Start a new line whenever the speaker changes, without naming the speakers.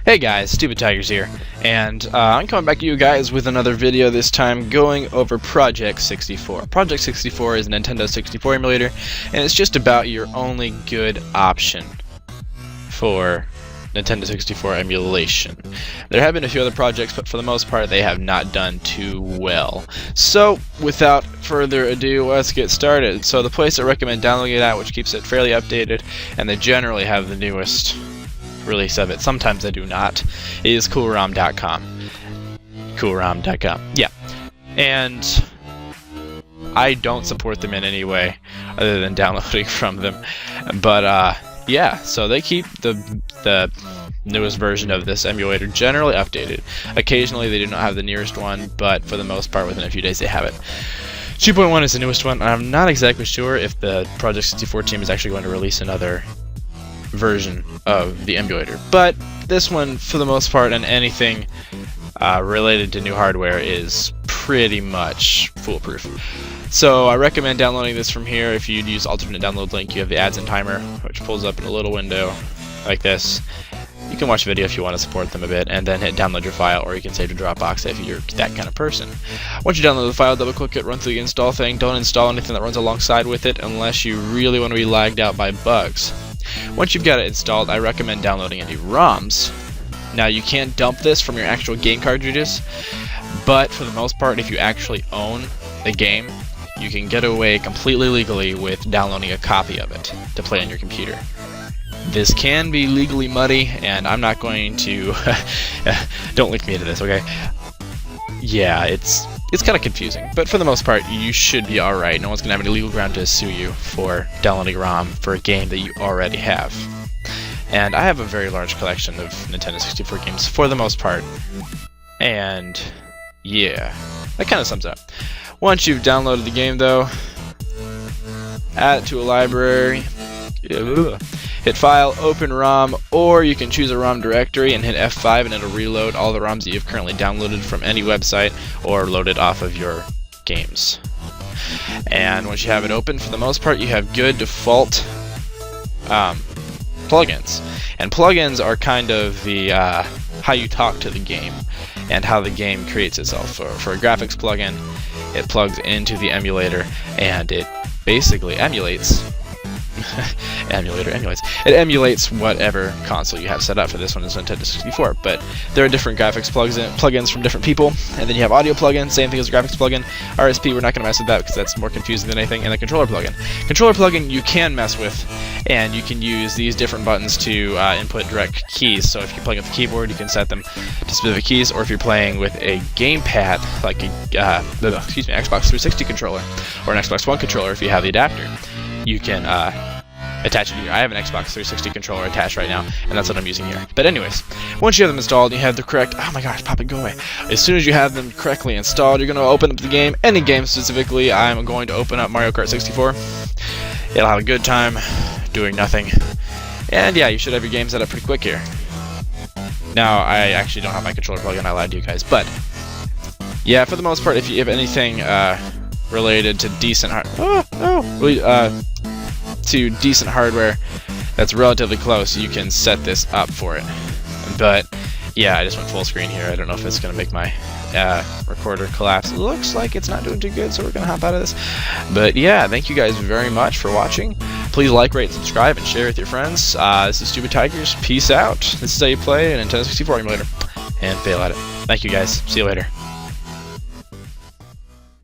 Hey guys, Stupid Tigers here, and I'm coming back to you guys with another video, this time going over Project 64. Project 64 is a Nintendo 64 emulator, and it's just about your only good option for Nintendo 64 emulation. There have been a few other projects, but for the most part they have not done too well. So, without further ado, let's get started. So the place I recommend downloading it at, which keeps it fairly updated, and they generally have the newest release of it, sometimes I do not, is coolrom.com. Coolrom.com, yeah. And I don't support them in any way other than downloading from them. But yeah, so they keep the newest version of this emulator generally updated. Occasionally they do not have the nearest one, but for the most part within a few days they have it. 2.1 is the newest one. I'm not exactly sure if the Project 64 team is actually going to release another version of the emulator, but this one for the most part, and anything related to new hardware, is pretty much foolproof. So I recommend downloading this from here. If you'd use alternate download link, you have the ads and timer, which pulls up in a little window like this. You can watch a video if you want to support them a bit, and then hit download your file, or you can save to Dropbox if you're that kind of person. Once you download the file, double click it, run through the install thing. Don't install anything that runs alongside with it unless you really want to be lagged out by bugs. Once you've got it installed, I recommend downloading any ROMs. Now, you can't dump this from your actual game cartridges, but for the most part, if you actually own the game, you can get away completely legally with downloading a copy of it to play on your computer. This can be legally muddy, and I'm not going to... don't link me into this, okay? Yeah, it's kind of confusing, but for the most part, you should be alright. No one's going to have any legal ground to sue you for downloading a ROM for a game that you already have. And I have a very large collection of Nintendo 64 games, for the most part. And, yeah, that kind of sums it up. Once you've downloaded the game, though, add it to a library, hit File, Open ROM, or you can choose a ROM directory and hit F5 and it'll reload all the ROMs that you've currently downloaded from any website or loaded off of your games. And once you have it open, for the most part, you have good default plugins. And plugins are kind of the how you talk to the game and how the game creates itself. For a graphics plugin, it plugs into the emulator and it basically emulates it emulates whatever console you have set up. For this one is Nintendo 64, but there are different graphics plugins from different people, and then you have audio plugin, same thing as a graphics plugin. RSP, we're not going to mess with that because that's more confusing than anything. And the controller plugin you can mess with, and you can use these different buttons to input direct keys. So if you're playing with the keyboard, you can set them to specific keys, or if you're playing with a gamepad like a Xbox 360 controller or an Xbox One controller, if you have the adapter, you can attach it here. I have an Xbox 360 controller attached right now, and that's what I'm using here. But anyways, once you have them installed, you have the correct... Oh my gosh, pop it, go away. As soon as you have them correctly installed, you're going to open up the game. Any game specifically, I'm going to open up Mario Kart 64. It'll have a good time doing nothing. And yeah, you should have your game set up pretty quick here. Now, I actually don't have my controller plug-in, I lied to you guys. But yeah, for the most part, if you have anything related to decent to decent hardware that's relatively close, you can set this up for it. But yeah, I just went full screen here. I don't know if it's going to make my recorder collapse. It looks like it's not doing too good, so we're going to hop out of this. But yeah, thank you guys very much for watching. Please like, rate, subscribe, and share with your friends. This is Stupid Tigers. Peace out. This is how you play a Nintendo 64 emulator and fail at it. Thank you guys. See you later.